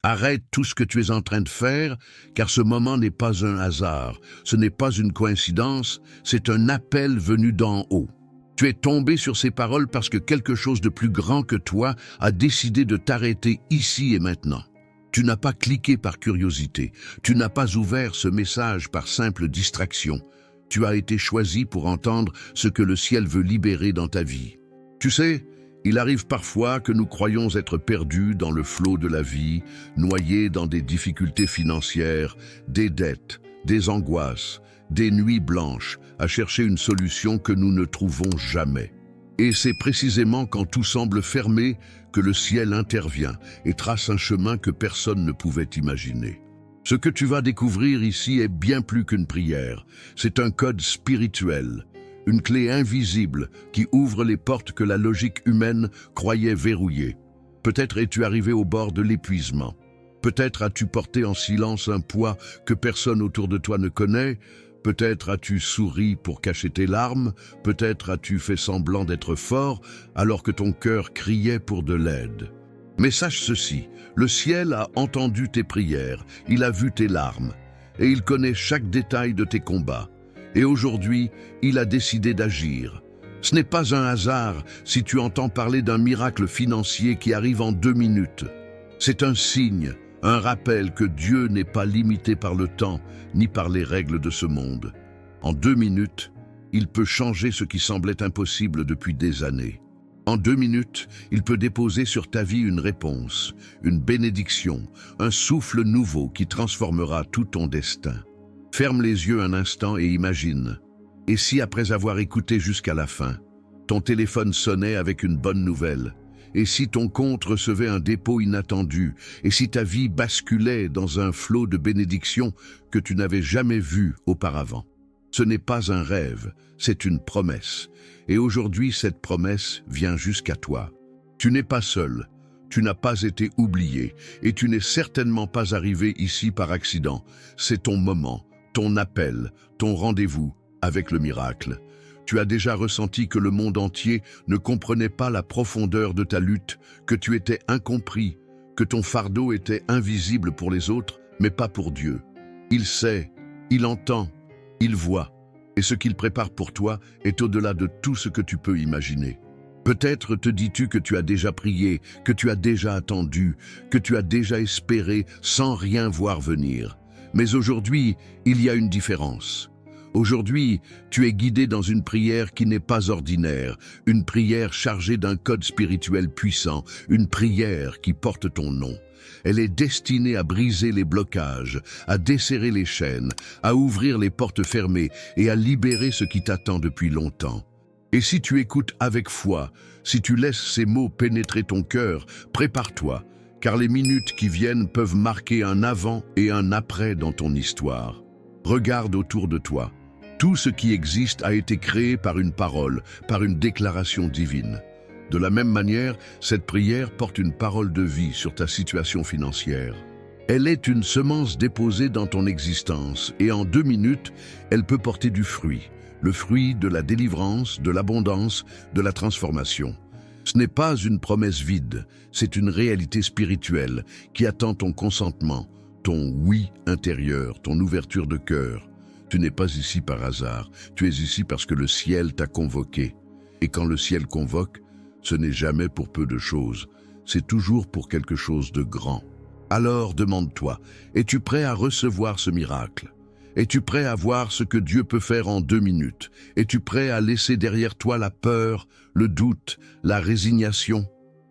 Arrête tout ce que tu es en train de faire, car ce moment n'est pas un hasard, ce n'est pas une coïncidence, c'est un appel venu d'en haut. Tu es tombé sur ces paroles parce que quelque chose de plus grand que toi a décidé de t'arrêter ici et maintenant. Tu n'as pas cliqué par curiosité, tu n'as pas ouvert ce message par simple distraction. Tu as été choisi pour entendre ce que le ciel veut libérer dans ta vie. Tu sais, il arrive parfois que nous croyons être perdus dans le flot de la vie, noyés dans des difficultés financières, des dettes, des angoisses, des nuits blanches, à chercher une solution que nous ne trouvons jamais. Et c'est précisément quand tout semble fermé que le ciel intervient et trace un chemin que personne ne pouvait imaginer. Ce que tu vas découvrir ici est bien plus qu'une prière, c'est un code spirituel. Une clé invisible qui ouvre les portes que la logique humaine croyait verrouillées. Peut-être es-tu arrivé au bord de l'épuisement. Peut-être as-tu porté en silence un poids que personne autour de toi ne connaît. Peut-être as-tu souri pour cacher tes larmes. Peut-être as-tu fait semblant d'être fort alors que ton cœur criait pour de l'aide. Mais sache ceci, le ciel a entendu tes prières, il a vu tes larmes, et il connaît chaque détail de tes combats. Et aujourd'hui, il a décidé d'agir. Ce n'est pas un hasard si tu entends parler d'un miracle financier qui arrive en 2 minutes. C'est un signe, un rappel que Dieu n'est pas limité par le temps ni par les règles de ce monde. En 2 minutes, il peut changer ce qui semblait impossible depuis des années. En 2 minutes, il peut déposer sur ta vie une réponse, une bénédiction, un souffle nouveau qui transformera tout ton destin. Ferme les yeux un instant et imagine. Et si après avoir écouté jusqu'à la fin, ton téléphone sonnait avec une bonne nouvelle? Et si ton compte recevait un dépôt inattendu? Et si ta vie basculait dans un flot de bénédictions que tu n'avais jamais vu auparavant? Ce n'est pas un rêve, c'est une promesse. Et aujourd'hui, cette promesse vient jusqu'à toi. Tu n'es pas seul. Tu n'as pas été oublié. Et tu n'es certainement pas arrivé ici par accident. C'est ton moment. Ton appel, ton rendez-vous avec le miracle. Tu as déjà ressenti que le monde entier ne comprenait pas la profondeur de ta lutte, que tu étais incompris, que ton fardeau était invisible pour les autres, mais pas pour Dieu. Il sait, il entend, il voit, et ce qu'il prépare pour toi est au-delà de tout ce que tu peux imaginer. Peut-être te dis-tu que tu as déjà prié, que tu as déjà attendu, que tu as déjà espéré sans rien voir venir. Mais aujourd'hui, il y a une différence. Aujourd'hui, tu es guidé dans une prière qui n'est pas ordinaire, une prière chargée d'un code spirituel puissant, une prière qui porte ton nom. Elle est destinée à briser les blocages, à desserrer les chaînes, à ouvrir les portes fermées et à libérer ce qui t'attend depuis longtemps. Et si tu écoutes avec foi, si tu laisses ces mots pénétrer ton cœur, prépare-toi, car les minutes qui viennent peuvent marquer un avant et un après dans ton histoire. Regarde autour de toi. Tout ce qui existe a été créé par une parole, par une déclaration divine. De la même manière, cette prière porte une parole de vie sur ta situation financière. Elle est une semence déposée dans ton existence et en 2 minutes, elle peut porter du fruit. Le fruit de la délivrance, de l'abondance, de la transformation. Ce n'est pas une promesse vide, c'est une réalité spirituelle qui attend ton consentement, ton oui intérieur, ton ouverture de cœur. Tu n'es pas ici par hasard, tu es ici parce que le ciel t'a convoqué. Et quand le ciel convoque, ce n'est jamais pour peu de choses, c'est toujours pour quelque chose de grand. Alors demande-toi, es-tu prêt à recevoir ce miracle? Es-tu prêt à voir ce que Dieu peut faire en 2 minutes? Es-tu prêt à laisser derrière toi la peur, le doute, la résignation?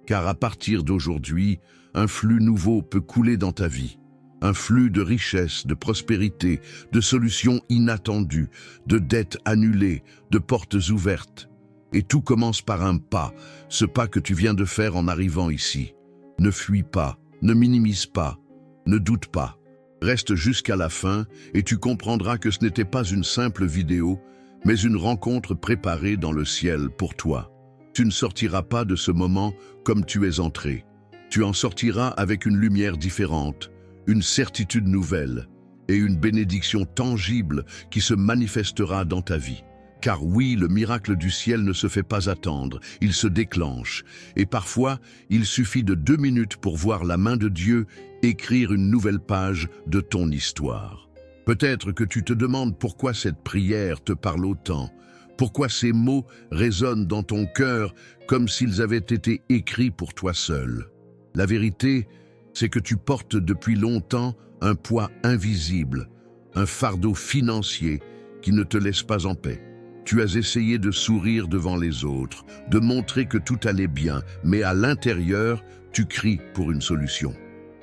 Car à partir d'aujourd'hui, un flux nouveau peut couler dans ta vie. Un flux de richesse, de prospérité, de solutions inattendues, de dettes annulées, de portes ouvertes. Et tout commence par un pas, ce pas que tu viens de faire en arrivant ici. Ne fuis pas, ne minimise pas, ne doute pas. Reste jusqu'à la fin et tu comprendras que ce n'était pas une simple vidéo, mais une rencontre préparée dans le ciel pour toi. Tu ne sortiras pas de ce moment comme tu es entré. Tu en sortiras avec une lumière différente, une certitude nouvelle et une bénédiction tangible qui se manifestera dans ta vie. Car oui, le miracle du ciel ne se fait pas attendre, il se déclenche. Et parfois, il suffit de 2 minutes pour voir la main de Dieu écrire une nouvelle page de ton histoire. Peut-être que tu te demandes pourquoi cette prière te parle autant, pourquoi ces mots résonnent dans ton cœur comme s'ils avaient été écrits pour toi seul. La vérité, c'est que tu portes depuis longtemps un poids invisible, un fardeau financier qui ne te laisse pas en paix. Tu as essayé de sourire devant les autres, de montrer que tout allait bien, mais à l'intérieur, tu cries pour une solution.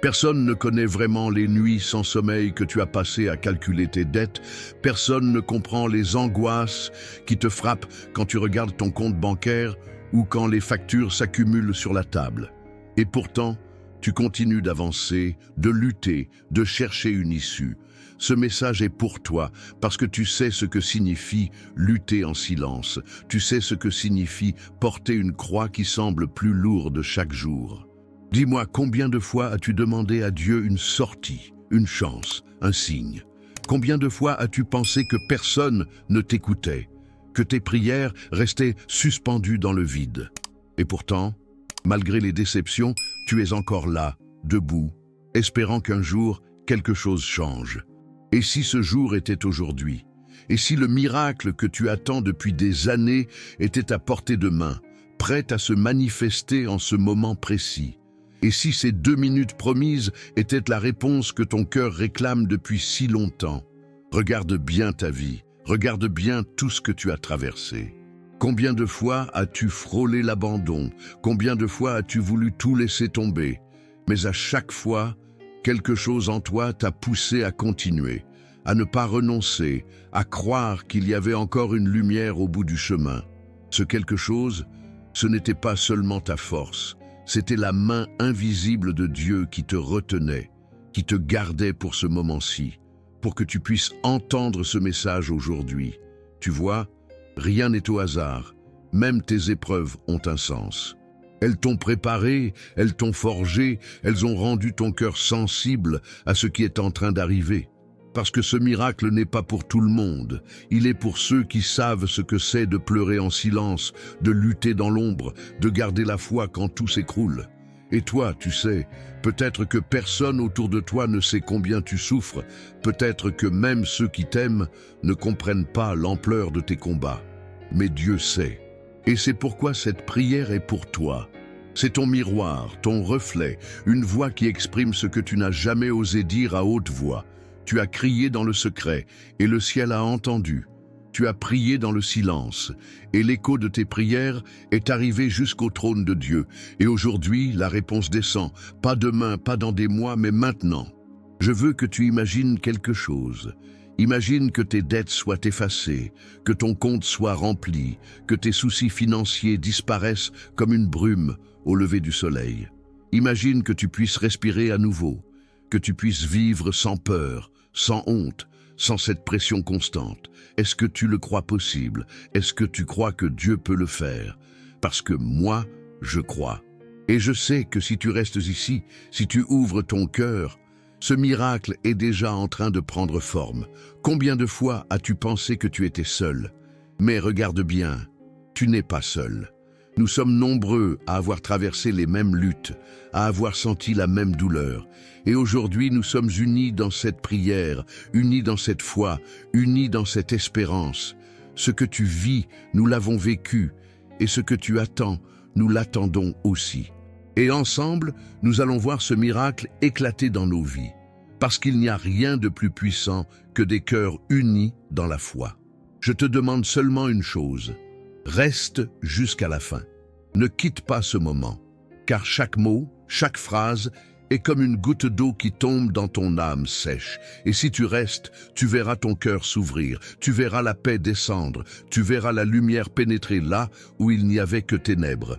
Personne ne connaît vraiment les nuits sans sommeil que tu as passées à calculer tes dettes. Personne ne comprend les angoisses qui te frappent quand tu regardes ton compte bancaire ou quand les factures s'accumulent sur la table. Et pourtant, tu continues d'avancer, de lutter, de chercher une issue. Ce message est pour toi parce que tu sais ce que signifie lutter en silence. Tu sais ce que signifie porter une croix qui semble plus lourde chaque jour. Dis-moi, combien de fois as-tu demandé à Dieu une sortie, une chance, un signe? Combien de fois as-tu pensé que personne ne t'écoutait, que tes prières restaient suspendues dans le vide? Et pourtant, malgré les déceptions, tu es encore là, debout, espérant qu'un jour, quelque chose change. Et si ce jour était aujourd'hui? Et si le miracle que tu attends depuis des années était à portée de main, prêt à se manifester en ce moment précis? Et si ces 2 minutes promises étaient la réponse que ton cœur réclame depuis si longtemps? Regarde bien ta vie, regarde bien tout ce que tu as traversé. Combien de fois as-tu frôlé l'abandon? Combien de fois as-tu voulu tout laisser tomber? Mais à chaque fois, quelque chose en toi t'a poussé à continuer, à ne pas renoncer, à croire qu'il y avait encore une lumière au bout du chemin. Ce quelque chose, ce n'était pas seulement ta force, c'était la main invisible de Dieu qui te retenait, qui te gardait pour ce moment-ci, pour que tu puisses entendre ce message aujourd'hui. Tu vois, rien n'est au hasard, même tes épreuves ont un sens. Elles t'ont préparé, elles t'ont forgé, elles ont rendu ton cœur sensible à ce qui est en train d'arriver. Parce que ce miracle n'est pas pour tout le monde, il est pour ceux qui savent ce que c'est de pleurer en silence, de lutter dans l'ombre, de garder la foi quand tout s'écroule. Et toi, tu sais, peut-être que personne autour de toi ne sait combien tu souffres, peut-être que même ceux qui t'aiment ne comprennent pas l'ampleur de tes combats. Mais Dieu sait. Et c'est pourquoi cette prière est pour toi. C'est ton miroir, ton reflet, une voix qui exprime ce que tu n'as jamais osé dire à haute voix. Tu as crié dans le secret, et le ciel a entendu. Tu as prié dans le silence, et l'écho de tes prières est arrivé jusqu'au trône de Dieu. Et aujourd'hui, la réponse descend, pas demain, pas dans des mois, mais maintenant. Je veux que tu imagines quelque chose. Imagine que tes dettes soient effacées, que ton compte soit rempli, que tes soucis financiers disparaissent comme une brume au lever du soleil. Imagine que tu puisses respirer à nouveau, que tu puisses vivre sans peur, sans honte, sans cette pression constante. Est-ce que tu le crois possible? Est-ce que tu crois que Dieu peut le faire? Parce que moi, je crois. Et je sais que si tu restes ici, si tu ouvres ton cœur, ce miracle est déjà en train de prendre forme. Combien de fois as-tu pensé que tu étais seul? Mais regarde bien, tu n'es pas seul. Nous sommes nombreux à avoir traversé les mêmes luttes, à avoir senti la même douleur. Et aujourd'hui, nous sommes unis dans cette prière, unis dans cette foi, unis dans cette espérance. Ce que tu vis, nous l'avons vécu, et ce que tu attends, nous l'attendons aussi. Et ensemble, nous allons voir ce miracle éclater dans nos vies, parce qu'il n'y a rien de plus puissant que des cœurs unis dans la foi. Je te demande seulement une chose. Reste jusqu'à la fin. Ne quitte pas ce moment, car chaque mot, chaque phrase est comme une goutte d'eau qui tombe dans ton âme sèche. Et si tu restes, tu verras ton cœur s'ouvrir, tu verras la paix descendre, tu verras la lumière pénétrer là où il n'y avait que ténèbres.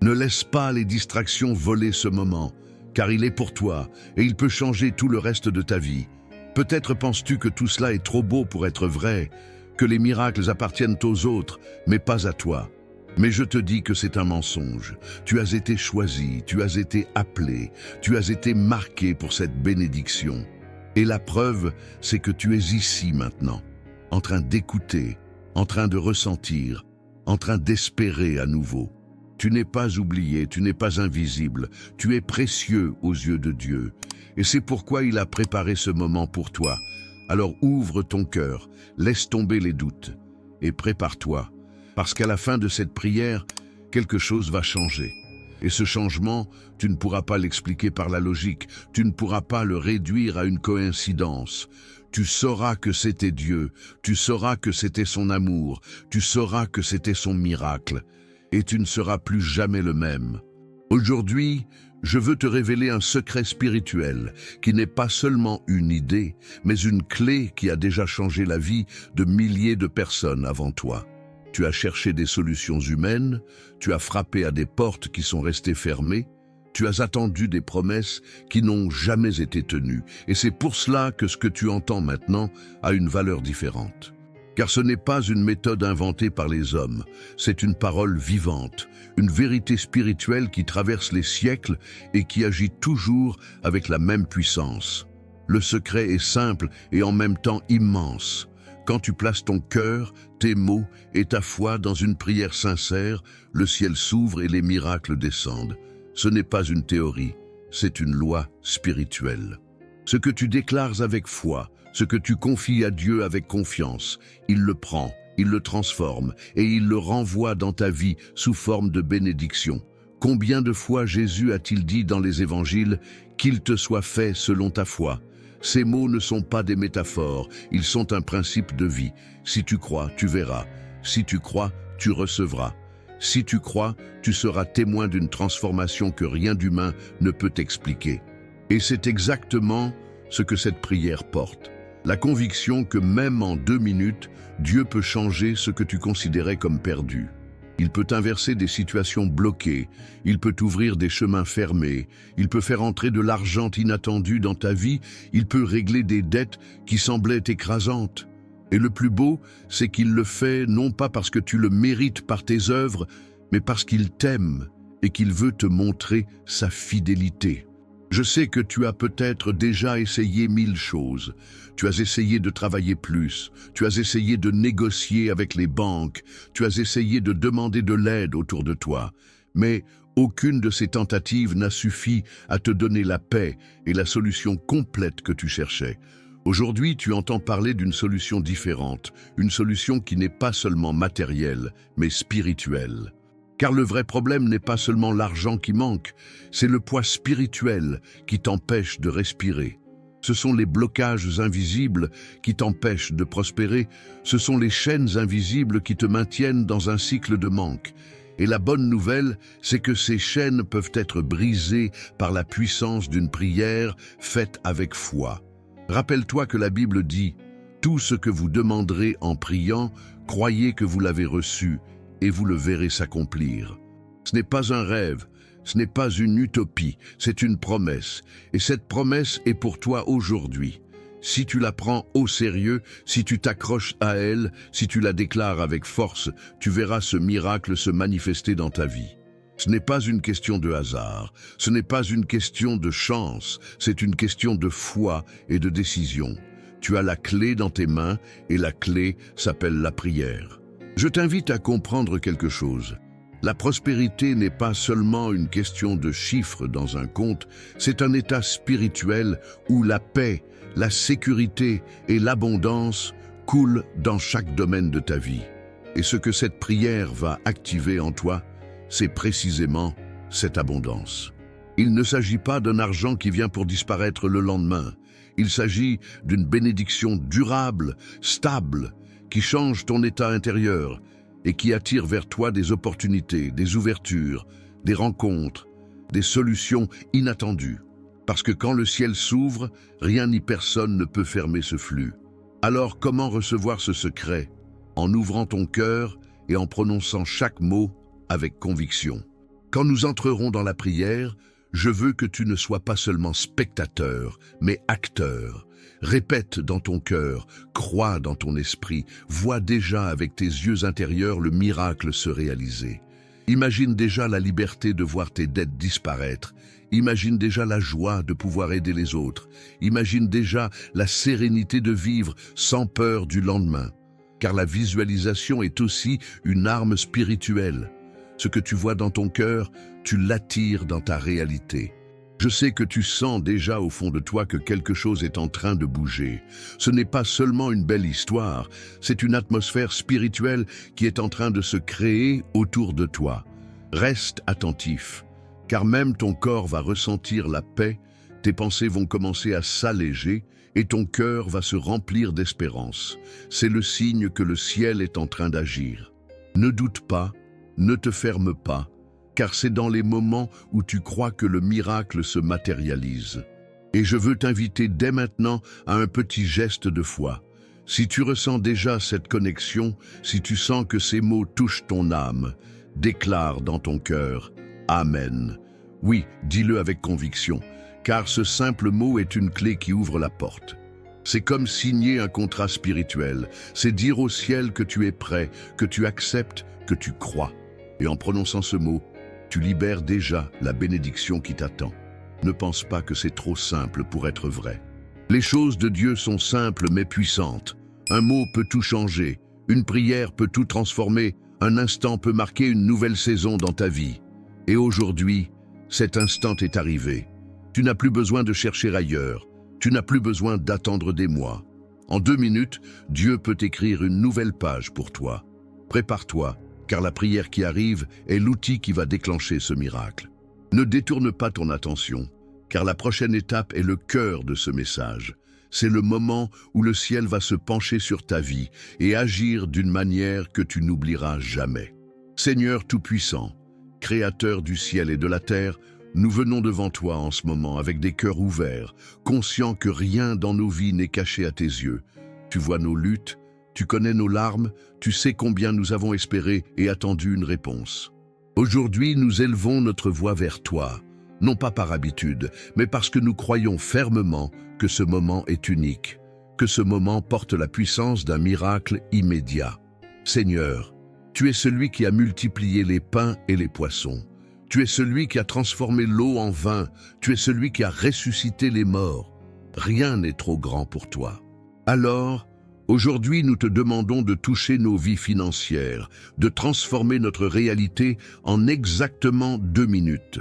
Ne laisse pas les distractions voler ce moment, car il est pour toi et il peut changer tout le reste de ta vie. Peut-être penses-tu que tout cela est trop beau pour être vrai, que les miracles appartiennent aux autres, mais pas à toi. Mais je te dis que c'est un mensonge. Tu as été choisi, tu as été appelé, tu as été marqué pour cette bénédiction. Et la preuve, c'est que tu es ici maintenant, en train d'écouter, en train de ressentir, en train d'espérer à nouveau. Tu n'es pas oublié, tu n'es pas invisible, tu es précieux aux yeux de Dieu. Et c'est pourquoi il a préparé ce moment pour toi. Alors ouvre ton cœur, laisse tomber les doutes et prépare-toi. Parce qu'à la fin de cette prière, quelque chose va changer. Et ce changement, tu ne pourras pas l'expliquer par la logique, tu ne pourras pas le réduire à une coïncidence. Tu sauras que c'était Dieu, tu sauras que c'était son amour, tu sauras que c'était son miracle. Et tu ne seras plus jamais le même. Aujourd'hui, je veux te révéler un secret spirituel qui n'est pas seulement une idée, mais une clé qui a déjà changé la vie de milliers de personnes avant toi. Tu as cherché des solutions humaines, tu as frappé à des portes qui sont restées fermées, tu as attendu des promesses qui n'ont jamais été tenues. Et c'est pour cela que ce que tu entends maintenant a une valeur différente. Car ce n'est pas une méthode inventée par les hommes, c'est une parole vivante, une vérité spirituelle qui traverse les siècles et qui agit toujours avec la même puissance. Le secret est simple et en même temps immense. Quand tu places ton cœur, tes mots et ta foi dans une prière sincère, le ciel s'ouvre et les miracles descendent. Ce n'est pas une théorie, c'est une loi spirituelle. Ce que tu déclares avec foi, ce que tu confies à Dieu avec confiance, il le prend, il le transforme et il le renvoie dans ta vie sous forme de bénédiction. Combien de fois Jésus a-t-il dit dans les évangiles « Qu'il te soit fait selon ta foi ». Ces mots ne sont pas des métaphores, ils sont un principe de vie. Si tu crois, tu verras. Si tu crois, tu recevras. Si tu crois, tu seras témoin d'une transformation que rien d'humain ne peut expliquer. Et c'est exactement ce que cette prière porte. La conviction que même en 2 minutes, Dieu peut changer ce que tu considérais comme perdu. Il peut inverser des situations bloquées, il peut ouvrir des chemins fermés, il peut faire entrer de l'argent inattendu dans ta vie, il peut régler des dettes qui semblaient écrasantes. Et le plus beau, c'est qu'il le fait non pas parce que tu le mérites par tes œuvres, mais parce qu'il t'aime et qu'il veut te montrer sa fidélité. Je sais que tu as peut-être déjà essayé 1000 choses. Tu as essayé de travailler plus, tu as essayé de négocier avec les banques, tu as essayé de demander de l'aide autour de toi. Mais aucune de ces tentatives n'a suffi à te donner la paix et la solution complète que tu cherchais. Aujourd'hui, tu entends parler d'une solution différente, une solution qui n'est pas seulement matérielle, mais spirituelle. Car le vrai problème n'est pas seulement l'argent qui manque, c'est le poids spirituel qui t'empêche de respirer. Ce sont les blocages invisibles qui t'empêchent de prospérer, ce sont les chaînes invisibles qui te maintiennent dans un cycle de manque. Et la bonne nouvelle, c'est que ces chaînes peuvent être brisées par la puissance d'une prière faite avec foi. Rappelle-toi que la Bible dit « Tout ce que vous demanderez en priant, croyez que vous l'avez reçu, et vous le verrez s'accomplir. » Ce n'est pas un rêve, ce n'est pas une utopie, c'est une promesse. Et cette promesse est pour toi aujourd'hui. Si tu la prends au sérieux, si tu t'accroches à elle, si tu la déclares avec force, tu verras ce miracle se manifester dans ta vie. Ce n'est pas une question de hasard, ce n'est pas une question de chance, c'est une question de foi et de décision. Tu as la clé dans tes mains et la clé s'appelle la prière. Je t'invite à comprendre quelque chose. La prospérité n'est pas seulement une question de chiffres dans un compte, c'est un état spirituel où la paix, la sécurité et l'abondance coulent dans chaque domaine de ta vie. Et ce que cette prière va activer en toi, c'est précisément cette abondance. Il ne s'agit pas d'un argent qui vient pour disparaître le lendemain. Il s'agit d'une bénédiction durable, stable, qui change ton état intérieur et qui attire vers toi des opportunités, des ouvertures, des rencontres, des solutions inattendues. Parce que quand le ciel s'ouvre, rien ni personne ne peut fermer ce flux. Alors comment recevoir ce secret? En ouvrant ton cœur et en prononçant chaque mot avec conviction. Quand nous entrerons dans la prière, je veux que tu ne sois pas seulement spectateur, mais acteur. Répète dans ton cœur, crois dans ton esprit, vois déjà avec tes yeux intérieurs le miracle se réaliser. Imagine déjà la liberté de voir tes dettes disparaître. Imagine déjà la joie de pouvoir aider les autres. Imagine déjà la sérénité de vivre sans peur du lendemain. car la visualisation est aussi une arme spirituelle. Ce que tu vois dans ton cœur, tu l'attires dans ta réalité. Je sais que tu sens déjà au fond de toi que quelque chose est en train de bouger. Ce n'est pas seulement une belle histoire, c'est une atmosphère spirituelle qui est en train de se créer autour de toi. Reste attentif, car même ton corps va ressentir la paix, tes pensées vont commencer à s'alléger et ton cœur va se remplir d'espérance. C'est le signe que le ciel est en train d'agir. Ne doute pas, ne te ferme pas, car c'est dans les moments où tu crois que le miracle se matérialise. Et je veux t'inviter dès maintenant à un petit geste de foi. Si tu ressens déjà cette connexion, si tu sens que ces mots touchent ton âme, déclare dans ton cœur « Amen ». Oui, dis-le avec conviction, car ce simple mot est une clé qui ouvre la porte. C'est comme signer un contrat spirituel, c'est dire au ciel que tu es prêt, que tu acceptes, que tu crois. Et en prononçant ce mot, tu libères déjà la bénédiction qui t'attend. Ne pense pas que c'est trop simple pour être vrai. Les choses de Dieu sont simples mais puissantes. Un mot peut tout changer, une prière peut tout transformer, un instant peut marquer une nouvelle saison dans ta vie. Et aujourd'hui, cet instant est arrivé. Tu n'as plus besoin de chercher ailleurs, tu n'as plus besoin d'attendre des mois. En 2 minutes, Dieu peut écrire une nouvelle page pour toi. Prépare-toi, car la prière qui arrive est l'outil qui va déclencher ce miracle. Ne détourne pas ton attention, car la prochaine étape est le cœur de ce message. C'est le moment où le ciel va se pencher sur ta vie et agir d'une manière que tu n'oublieras jamais. Seigneur Tout-Puissant, Créateur du ciel et de la terre, nous venons devant toi en ce moment avec des cœurs ouverts, conscients que rien dans nos vies n'est caché à tes yeux. Tu vois nos luttes, tu connais nos larmes, tu sais combien nous avons espéré et attendu une réponse. Aujourd'hui, nous élevons notre voix vers toi, non pas par habitude, mais parce que nous croyons fermement que ce moment est unique, que ce moment porte la puissance d'un miracle immédiat. Seigneur, tu es celui qui a multiplié les pains et les poissons. Tu es celui qui a transformé l'eau en vin. Tu es celui qui a ressuscité les morts. Rien n'est trop grand pour toi. Alors, aujourd'hui, nous te demandons de toucher nos vies financières, de transformer notre réalité en exactement 2 minutes.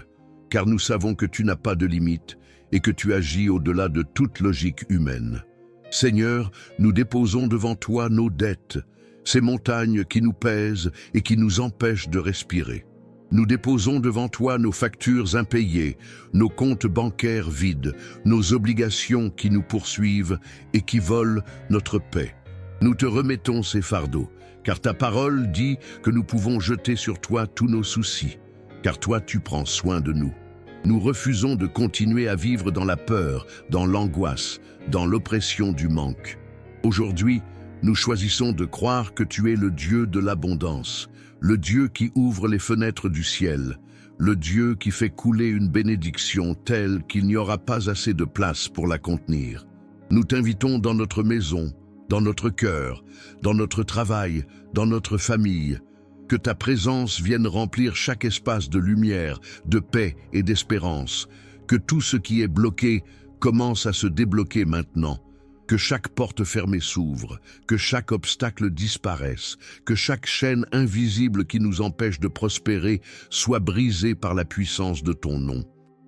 Car nous savons que tu n'as pas de limite et que tu agis au-delà de toute logique humaine. Seigneur, nous déposons devant toi nos dettes, ces montagnes qui nous pèsent et qui nous empêchent de respirer. Nous déposons devant toi nos factures impayées, nos comptes bancaires vides, nos obligations qui nous poursuivent et qui volent notre paix. Nous te remettons ces fardeaux, car ta parole dit que nous pouvons jeter sur toi tous nos soucis, car toi tu prends soin de nous. Nous refusons de continuer à vivre dans la peur, dans l'angoisse, dans l'oppression du manque. Aujourd'hui, nous choisissons de croire que tu es le Dieu de l'abondance, le Dieu qui ouvre les fenêtres du ciel, le Dieu qui fait couler une bénédiction telle qu'il n'y aura pas assez de place pour la contenir. Nous t'invitons dans notre maison, dans notre cœur, dans notre travail, dans notre famille, que ta présence vienne remplir chaque espace de lumière, de paix et d'espérance, que tout ce qui est bloqué commence à se débloquer maintenant, que chaque porte fermée s'ouvre, que chaque obstacle disparaisse, que chaque chaîne invisible qui nous empêche de prospérer soit brisée par la puissance de ton nom.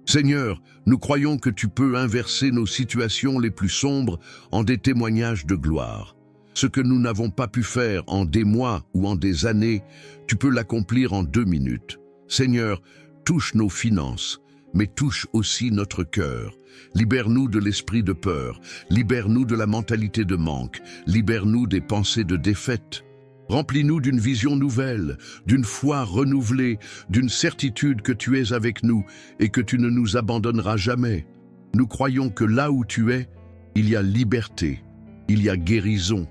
Seigneur, nous croyons que tu peux inverser nos situations les plus sombres en des témoignages de gloire. Ce que nous n'avons pas pu faire en des mois ou en des années, tu peux l'accomplir en 2 minutes. Seigneur, touche nos finances, mais touche aussi notre cœur. Libère-nous de l'esprit de peur, libère-nous de la mentalité de manque, libère-nous des pensées de défaite. Remplis-nous d'une vision nouvelle, d'une foi renouvelée, d'une certitude que tu es avec nous et que tu ne nous abandonneras jamais. Nous croyons que là où tu es, il y a liberté, il y a guérison,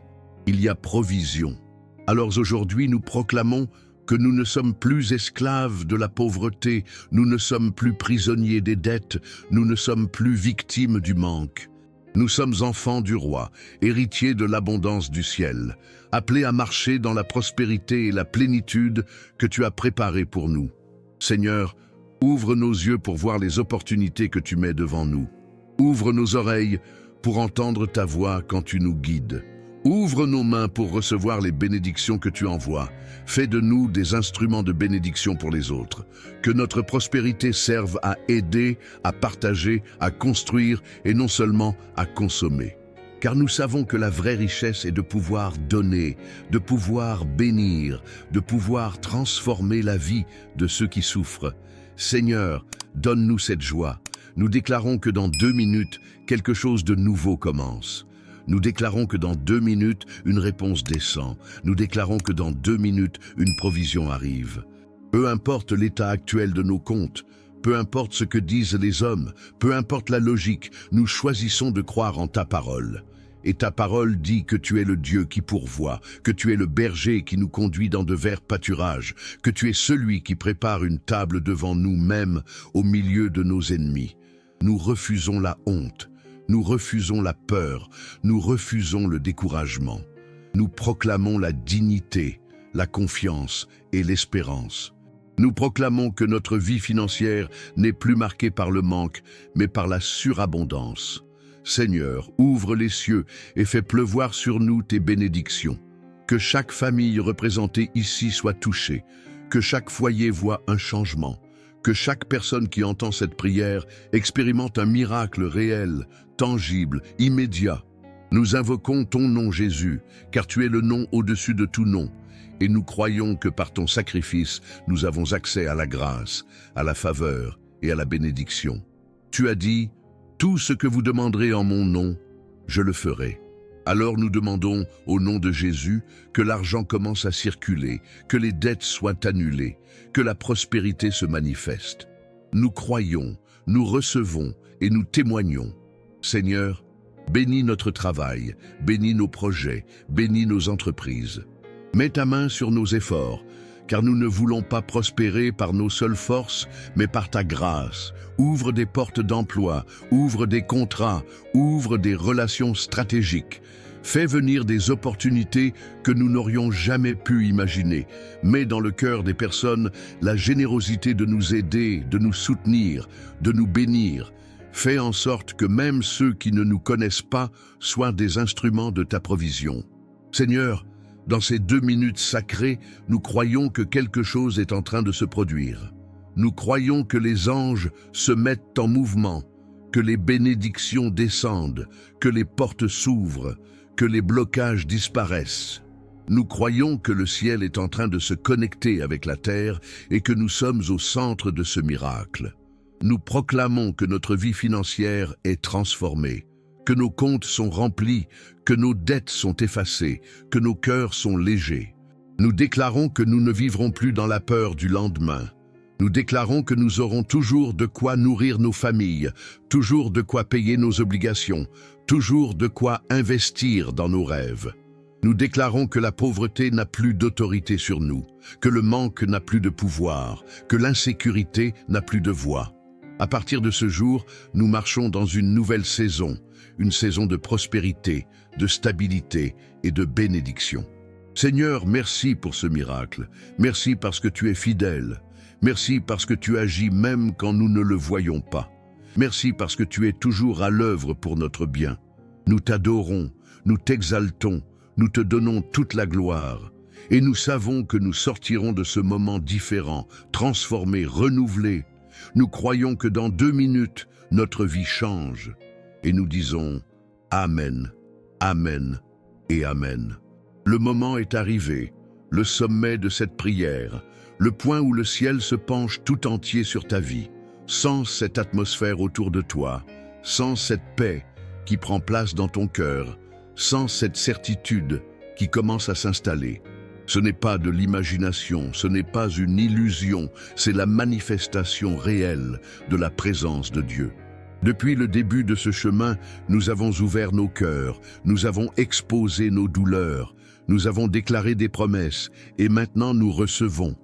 il y a provision. Alors aujourd'hui, nous proclamons que nous ne sommes plus esclaves de la pauvreté, nous ne sommes plus prisonniers des dettes, nous ne sommes plus victimes du manque. Nous sommes enfants du roi, héritiers de l'abondance du ciel, appelés à marcher dans la prospérité et la plénitude que tu as préparées pour nous. Seigneur, ouvre nos yeux pour voir les opportunités que tu mets devant nous. Ouvre nos oreilles pour entendre ta voix quand tu nous guides. Ouvre nos mains pour recevoir les bénédictions que tu envoies. Fais de nous des instruments de bénédiction pour les autres. Que notre prospérité serve à aider, à partager, à construire et non seulement à consommer. Car nous savons que la vraie richesse est de pouvoir donner, de pouvoir bénir, de pouvoir transformer la vie de ceux qui souffrent. Seigneur, donne-nous cette joie. Nous déclarons que dans 2 minutes, quelque chose de nouveau commence. Nous déclarons que dans 2 minutes, une réponse descend. Nous déclarons que dans 2 minutes, une provision arrive. Peu importe l'état actuel de nos comptes, peu importe ce que disent les hommes, peu importe la logique, nous choisissons de croire en ta parole. Et ta parole dit que tu es le Dieu qui pourvoit, que tu es le berger qui nous conduit dans de verts pâturages, que tu es celui qui prépare une table devant nous-mêmes au milieu de nos ennemis. Nous refusons la honte. Nous refusons la peur, nous refusons le découragement. Nous proclamons la dignité, la confiance et l'espérance. Nous proclamons que notre vie financière n'est plus marquée par le manque, mais par la surabondance. Seigneur, ouvre les cieux et fais pleuvoir sur nous tes bénédictions. Que chaque famille représentée ici soit touchée, que chaque foyer voie un changement. Que chaque personne qui entend cette prière expérimente un miracle réel, tangible, immédiat. Nous invoquons ton nom, Jésus, car tu es le nom au-dessus de tout nom. Et nous croyons que par ton sacrifice, nous avons accès à la grâce, à la faveur et à la bénédiction. Tu as dit, « Tout ce que vous demanderez en mon nom, je le ferai ». Alors nous demandons, au nom de Jésus, que l'argent commence à circuler, que les dettes soient annulées, que la prospérité se manifeste. Nous croyons, nous recevons et nous témoignons. Seigneur, bénis notre travail, bénis nos projets, bénis nos entreprises. Mets ta main sur nos efforts, car nous ne voulons pas prospérer par nos seules forces, mais par ta grâce. Ouvre des portes d'emploi, ouvre des contrats, ouvre des relations stratégiques. Fais venir des opportunités que nous n'aurions jamais pu imaginer. Mets dans le cœur des personnes la générosité de nous aider, de nous soutenir, de nous bénir. Fais en sorte que même ceux qui ne nous connaissent pas soient des instruments de ta provision. Seigneur, dans ces 2 minutes sacrées, nous croyons que quelque chose est en train de se produire. Nous croyons que les anges se mettent en mouvement, que les bénédictions descendent, que les portes s'ouvrent, que les blocages disparaissent. Nous croyons que le ciel est en train de se connecter avec la terre et que nous sommes au centre de ce miracle. Nous proclamons que notre vie financière est transformée, que nos comptes sont remplis, que nos dettes sont effacées, que nos cœurs sont légers. Nous déclarons que nous ne vivrons plus dans la peur du lendemain. Nous déclarons que nous aurons toujours de quoi nourrir nos familles, toujours de quoi payer nos obligations, toujours de quoi investir dans nos rêves. Nous déclarons que la pauvreté n'a plus d'autorité sur nous, que le manque n'a plus de pouvoir, que l'insécurité n'a plus de voix. À partir de ce jour, nous marchons dans une nouvelle saison, une saison de prospérité, de stabilité et de bénédiction. Seigneur, merci pour ce miracle. Merci parce que tu es fidèle. Merci parce que tu agis même quand nous ne le voyons pas. Merci parce que tu es toujours à l'œuvre pour notre bien. Nous t'adorons, nous t'exaltons, nous te donnons toute la gloire. Et nous savons que nous sortirons de ce moment différent, transformé, renouvelé. Nous croyons que dans 2 minutes, notre vie change. Et nous disons Amen, Amen et Amen. Le moment est arrivé, le sommet de cette prière, le point où le ciel se penche tout entier sur ta vie, sans cette atmosphère autour de toi, sans cette paix qui prend place dans ton cœur, sans cette certitude qui commence à s'installer. Ce n'est pas de l'imagination, ce n'est pas une illusion, c'est la manifestation réelle de la présence de Dieu. Depuis le début de ce chemin, nous avons ouvert nos cœurs, nous avons exposé nos douleurs, nous avons déclaré des promesses et maintenant nous recevons.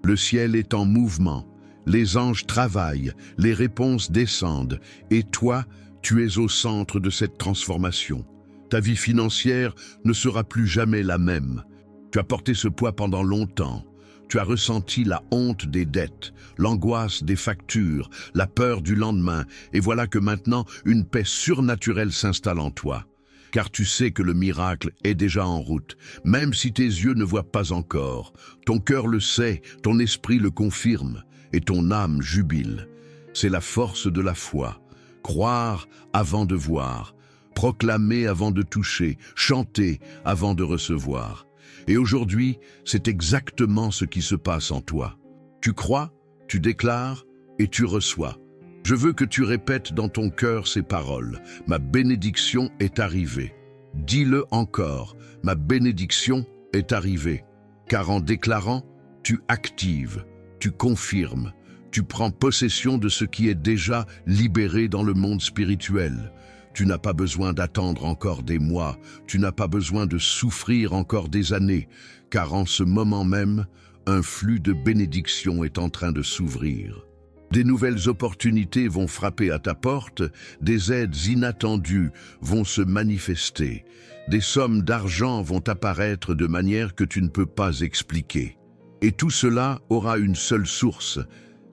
Le ciel est en mouvement, les anges travaillent, les réponses descendent et toi, tu es au centre de cette transformation. Ta vie financière ne sera plus jamais la même. Tu as porté ce poids pendant longtemps. Tu as ressenti la honte des dettes, l'angoisse des factures, la peur du lendemain, et voilà que maintenant une paix surnaturelle s'installe en toi. car tu sais que le miracle est déjà en route, même si tes yeux ne voient pas encore. Ton cœur le sait, ton esprit le confirme, et ton âme jubile. C'est la force de la foi. Croire avant de voir, proclamer avant de toucher, chanter avant de recevoir. Et aujourd'hui, c'est exactement ce qui se passe en toi. Tu crois, tu déclares et tu reçois. Je veux que tu répètes dans ton cœur ces paroles. Ma bénédiction est arrivée. Dis-le encore. Ma bénédiction est arrivée. Car en déclarant, tu actives, tu confirmes, tu prends possession de ce qui est déjà libéré dans le monde spirituel. Tu n'as pas besoin d'attendre encore des mois, tu n'as pas besoin de souffrir encore des années, car en ce moment même, un flux de bénédiction est en train de s'ouvrir. Des nouvelles opportunités vont frapper à ta porte, des aides inattendues vont se manifester, des sommes d'argent vont apparaître de manière que tu ne peux pas expliquer. Et tout cela aura une seule source,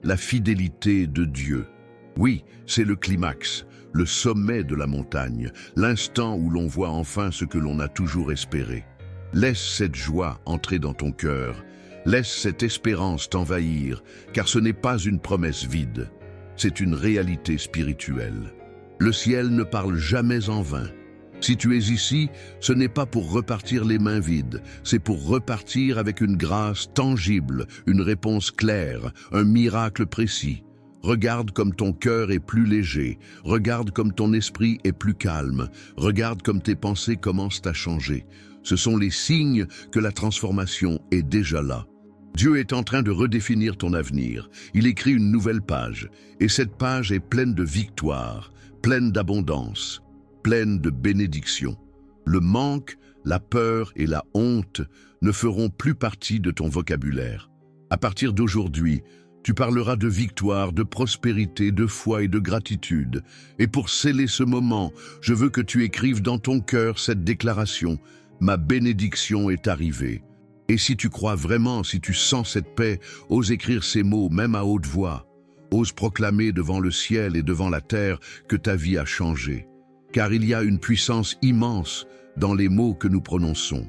la fidélité de Dieu. Oui, c'est le climax, le sommet de la montagne, l'instant où l'on voit enfin ce que l'on a toujours espéré. Laisse cette joie entrer dans ton cœur. Laisse cette espérance t'envahir, car ce n'est pas une promesse vide, c'est une réalité spirituelle. Le ciel ne parle jamais en vain. Si tu es ici, ce n'est pas pour repartir les mains vides, c'est pour repartir avec une grâce tangible, une réponse claire, un miracle précis. Regarde comme ton cœur est plus léger, regarde comme ton esprit est plus calme, regarde comme tes pensées commencent à changer. Ce sont les signes que la transformation est déjà là. Dieu est en train de redéfinir ton avenir. Il écrit une nouvelle page, et cette page est pleine de victoires, pleine d'abondance, pleine de bénédictions. Le manque, la peur et la honte ne feront plus partie de ton vocabulaire. À partir d'aujourd'hui, tu parleras de victoire, de prospérité, de foi et de gratitude. Et pour sceller ce moment, je veux que tu écrives dans ton cœur cette déclaration. Ma bénédiction est arrivée. Et si tu crois vraiment, si tu sens cette paix, ose écrire ces mots, même à haute voix. Ose proclamer devant le ciel et devant la terre que ta vie a changé. Car il y a une puissance immense dans les mots que nous prononçons.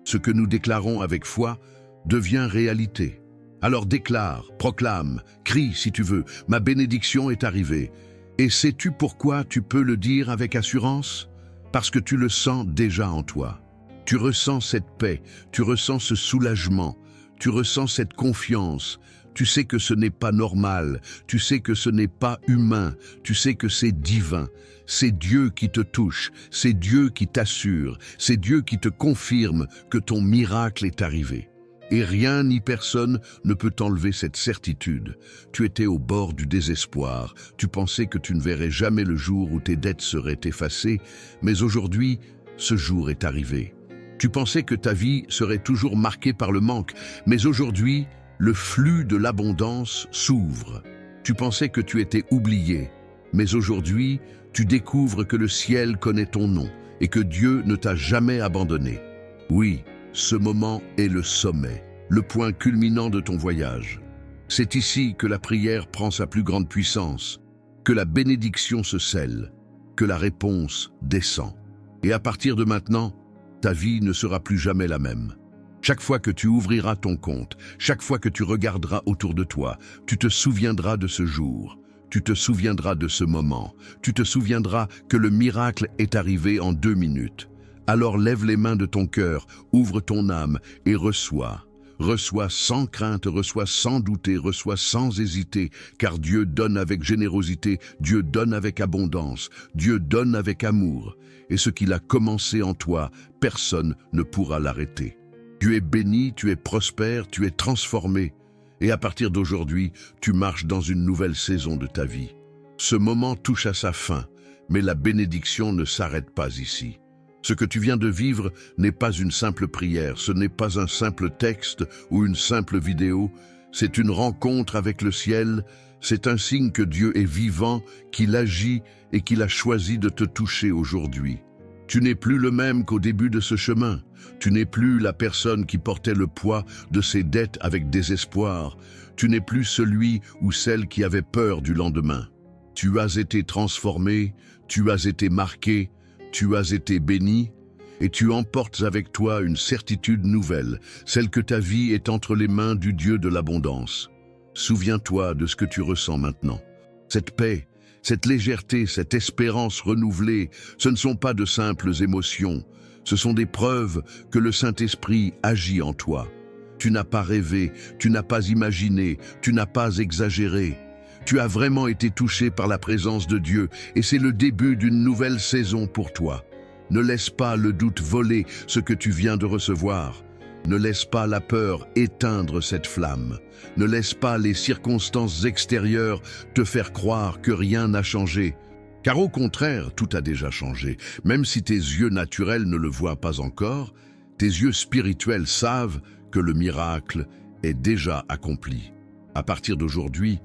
Ce que nous déclarons avec foi devient réalité. Alors déclare, proclame, crie si tu veux, ma bénédiction est arrivée. Et sais-tu pourquoi tu peux le dire avec assurance? Parce que tu le sens déjà en toi. Tu ressens cette paix, tu ressens ce soulagement, tu ressens cette confiance. Tu sais que ce n'est pas normal, tu sais que ce n'est pas humain, tu sais que c'est divin. C'est Dieu qui te touche, c'est Dieu qui t'assure, c'est Dieu qui te confirme que ton miracle est arrivé. Et rien ni personne ne peut t'enlever cette certitude. Tu étais au bord du désespoir, tu pensais que tu ne verrais jamais le jour où tes dettes seraient effacées, mais aujourd'hui, ce jour est arrivé. Tu pensais que ta vie serait toujours marquée par le manque, mais aujourd'hui, le flux de l'abondance s'ouvre. Tu pensais que tu étais oublié, mais aujourd'hui, tu découvres que le ciel connaît ton nom et que Dieu ne t'a jamais abandonné. Oui, ce moment est le sommet, le point culminant de ton voyage. C'est ici que la prière prend sa plus grande puissance, que la bénédiction se scelle, que la réponse descend. Et à partir de maintenant, ta vie ne sera plus jamais la même. Chaque fois que tu ouvriras ton compte, chaque fois que tu regarderas autour de toi, tu te souviendras de ce jour, tu te souviendras de ce moment, tu te souviendras que le miracle est arrivé en 2 minutes. Alors lève les mains de ton cœur, ouvre ton âme et reçois. Reçois sans crainte, reçois sans douter, reçois sans hésiter, car Dieu donne avec générosité, Dieu donne avec abondance, Dieu donne avec amour. Et ce qu'il a commencé en toi, personne ne pourra l'arrêter. Tu es béni, tu es prospère, tu es transformé. Et à partir d'aujourd'hui, tu marches dans une nouvelle saison de ta vie. Ce moment touche à sa fin, mais la bénédiction ne s'arrête pas ici. Ce que tu viens de vivre n'est pas une simple prière, ce n'est pas un simple texte ou une simple vidéo, c'est une rencontre avec le ciel, c'est un signe que Dieu est vivant, qu'il agit et qu'il a choisi de te toucher aujourd'hui. Tu n'es plus le même qu'au début de ce chemin. Tu n'es plus la personne qui portait le poids de ses dettes avec désespoir. Tu n'es plus celui ou celle qui avait peur du lendemain. Tu as été transformé, tu as été marqué, Tu as été béni et tu emportes avec toi une certitude nouvelle, celle que ta vie est entre les mains du Dieu de l'abondance. Souviens-toi de ce que tu ressens maintenant. Cette paix, cette légèreté, cette espérance renouvelée, ce ne sont pas de simples émotions, ce sont des preuves que le Saint-Esprit agit en toi. Tu n'as pas rêvé, tu n'as pas imaginé, tu n'as pas exagéré. Tu as vraiment été touché par la présence de Dieu et c'est le début d'une nouvelle saison pour toi. Ne laisse pas le doute voler ce que tu viens de recevoir. Ne laisse pas la peur éteindre cette flamme. Ne laisse pas les circonstances extérieures te faire croire que rien n'a changé. Car au contraire, tout a déjà changé. Même si tes yeux naturels ne le voient pas encore, tes yeux spirituels savent que le miracle est déjà accompli. À partir d'aujourd'hui,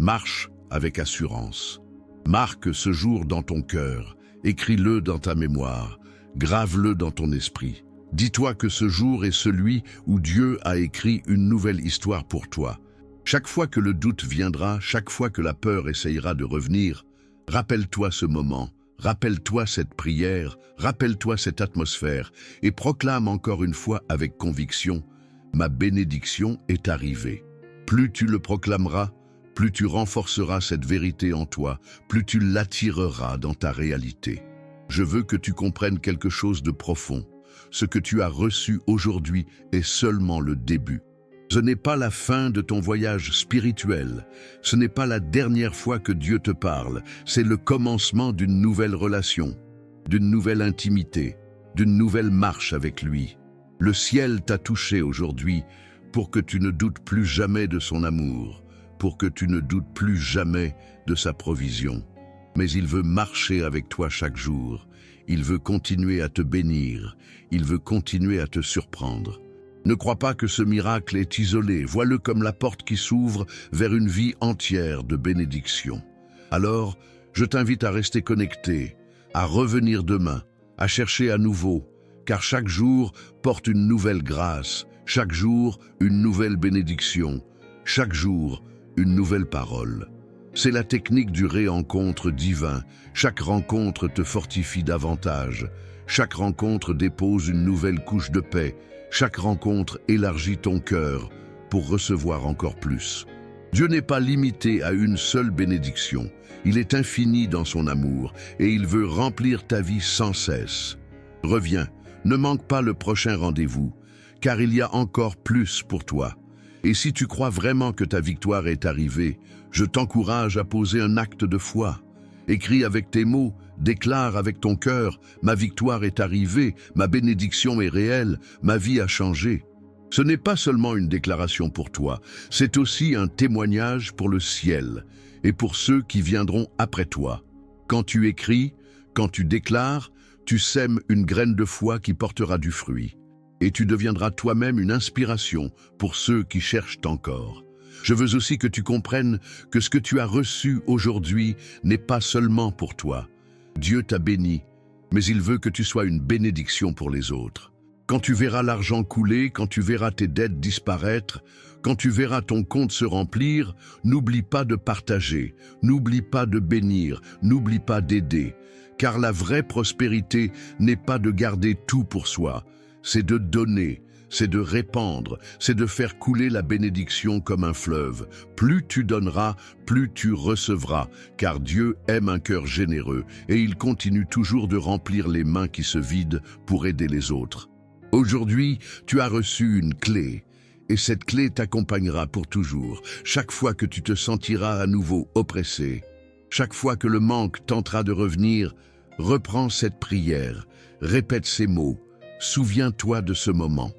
marche avec assurance. Marque ce jour dans ton cœur. Écris-le dans ta mémoire, grave-le dans ton esprit. Dis-toi que ce jour est celui où Dieu a écrit une nouvelle histoire pour toi. Chaque fois que le doute viendra, chaque fois que la peur essayera de revenir, rappelle-toi ce moment, rappelle-toi cette prière, rappelle-toi cette atmosphère et proclame encore une fois avec conviction, « Ma bénédiction est arrivée ». Plus tu le proclameras, plus tu renforceras cette vérité en toi, plus tu l'attireras dans ta réalité. Je veux que tu comprennes quelque chose de profond. Ce que tu as reçu aujourd'hui est seulement le début. Ce n'est pas la fin de ton voyage spirituel. Ce n'est pas la dernière fois que Dieu te parle. C'est le commencement d'une nouvelle relation, d'une nouvelle intimité, d'une nouvelle marche avec lui. Le ciel t'a touché aujourd'hui pour que tu ne doutes plus jamais de son amour, pour que tu ne doutes plus jamais de sa provision. Mais il veut marcher avec toi chaque jour. Il veut continuer à te bénir. Il veut continuer à te surprendre. Ne crois pas que ce miracle est isolé. Vois-le comme la porte qui s'ouvre vers une vie entière de bénédiction. Alors, je t'invite à rester connecté, à revenir demain, à chercher à nouveau, car chaque jour porte une nouvelle grâce, chaque jour une nouvelle bénédiction, chaque jour une nouvelle parole. C'est la technique du réencontre divin. Chaque rencontre te fortifie davantage. Chaque rencontre dépose une nouvelle couche de paix. Chaque rencontre élargit ton cœur pour recevoir encore plus. Dieu n'est pas limité à une seule bénédiction. Il est infini dans son amour et il veut remplir ta vie sans cesse. Reviens, ne manque pas le prochain rendez-vous, car il y a encore plus pour toi. Et si tu crois vraiment que ta victoire est arrivée, je t'encourage à poser un acte de foi. Écris avec tes mots, déclare avec ton cœur, « Ma victoire est arrivée, ma bénédiction est réelle, ma vie a changé ». Ce n'est pas seulement une déclaration pour toi, c'est aussi un témoignage pour le ciel et pour ceux qui viendront après toi. Quand tu écris, quand tu déclares, tu sèmes une graine de foi qui portera du fruit. Et tu deviendras toi-même une inspiration pour ceux qui cherchent encore. Je veux aussi que tu comprennes que ce que tu as reçu aujourd'hui n'est pas seulement pour toi. Dieu t'a béni, mais il veut que tu sois une bénédiction pour les autres. Quand tu verras l'argent couler, quand tu verras tes dettes disparaître, quand tu verras ton compte se remplir, n'oublie pas de partager, n'oublie pas de bénir, n'oublie pas d'aider. Car la vraie prospérité n'est pas de garder tout pour soi, c'est de donner, c'est de répandre, c'est de faire couler la bénédiction comme un fleuve. Plus tu donneras, plus tu recevras, car Dieu aime un cœur généreux et il continue toujours de remplir les mains qui se vident pour aider les autres. Aujourd'hui, tu as reçu une clé et cette clé t'accompagnera pour toujours. Chaque fois que tu te sentiras à nouveau oppressé, chaque fois que le manque tentera de revenir, reprends cette prière, répète ces mots. Souviens-toi de ce moment.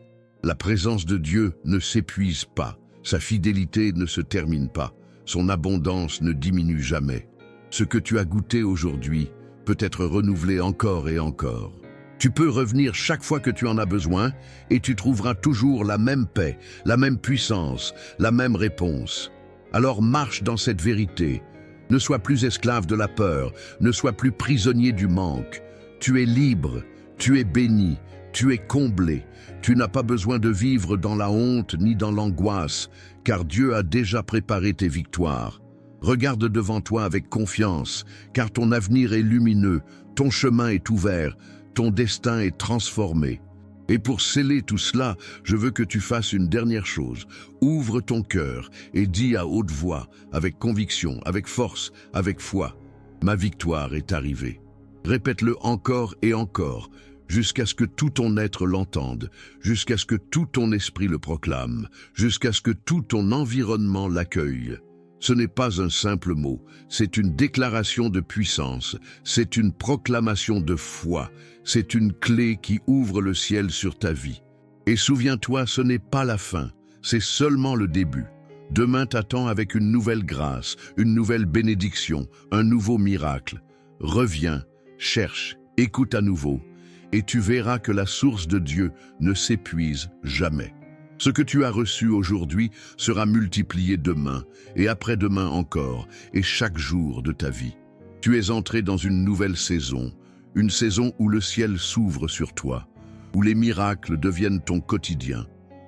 La présence de Dieu ne s'épuise pas, sa fidélité ne se termine pas, son abondance ne diminue jamais. Ce que tu as goûté aujourd'hui peut être renouvelé encore et encore. Tu peux revenir chaque fois que tu en as besoin et tu trouveras toujours la même paix, la même puissance, la même réponse. Alors marche dans cette vérité. Ne sois plus esclave de la peur, ne sois plus prisonnier du manque. Tu es libre, tu es béni. Tu es comblé, tu n'as pas besoin de vivre dans la honte ni dans l'angoisse, car Dieu a déjà préparé tes victoires. Regarde devant toi avec confiance, car ton avenir est lumineux, Ton chemin est ouvert, ton destin est transformé. Et pour sceller tout cela, je veux que tu fasses une dernière chose. Ouvre ton cœur et dis à haute voix, avec conviction, avec force, avec foi, « Ma victoire est arrivée ». Répète-le encore et encore, jusqu'à ce que tout ton être l'entende, jusqu'à ce que tout ton esprit le proclame, jusqu'à ce que tout ton environnement l'accueille. Ce n'est pas un simple mot, c'est une déclaration de puissance, c'est une proclamation de foi, c'est une clé qui ouvre le ciel sur ta vie. Et souviens-toi, ce n'est pas la fin, c'est seulement le début. Demain t'attend avec une nouvelle grâce, une nouvelle bénédiction, un nouveau miracle. Reviens, cherche, écoute à nouveau, et tu verras que la source de Dieu ne s'épuise jamais. Ce que tu as reçu aujourd'hui sera multiplié demain, et après-demain encore, et chaque jour de ta vie. Tu es entré dans une nouvelle saison, une saison où le ciel s'ouvre sur toi, où les miracles deviennent ton quotidien,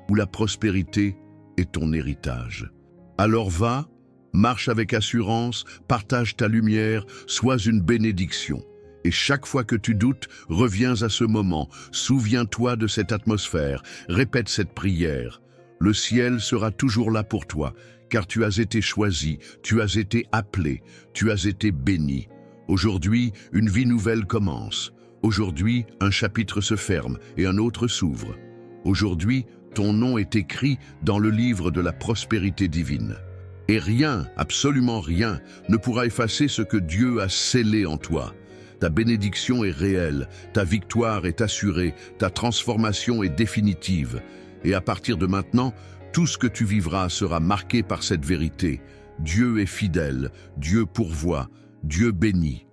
où la prospérité est ton héritage. Alors va, marche avec assurance, partage ta lumière, sois une bénédiction. Et chaque fois que tu doutes, reviens à ce moment, souviens-toi de cette atmosphère, répète cette prière. Le ciel sera toujours là pour toi, car tu as été choisi, tu as été appelé, tu as été béni. Aujourd'hui, une vie nouvelle commence. Aujourd'hui, un chapitre se ferme et un autre s'ouvre. Aujourd'hui, ton nom est écrit dans le livre de la prospérité divine. Et rien, absolument rien, ne pourra effacer ce que Dieu a scellé en toi. Ta bénédiction est réelle, ta victoire est assurée, ta transformation est définitive. Et à partir de maintenant, tout ce que tu vivras sera marqué par cette vérité. Dieu est fidèle, Dieu pourvoit, Dieu bénit.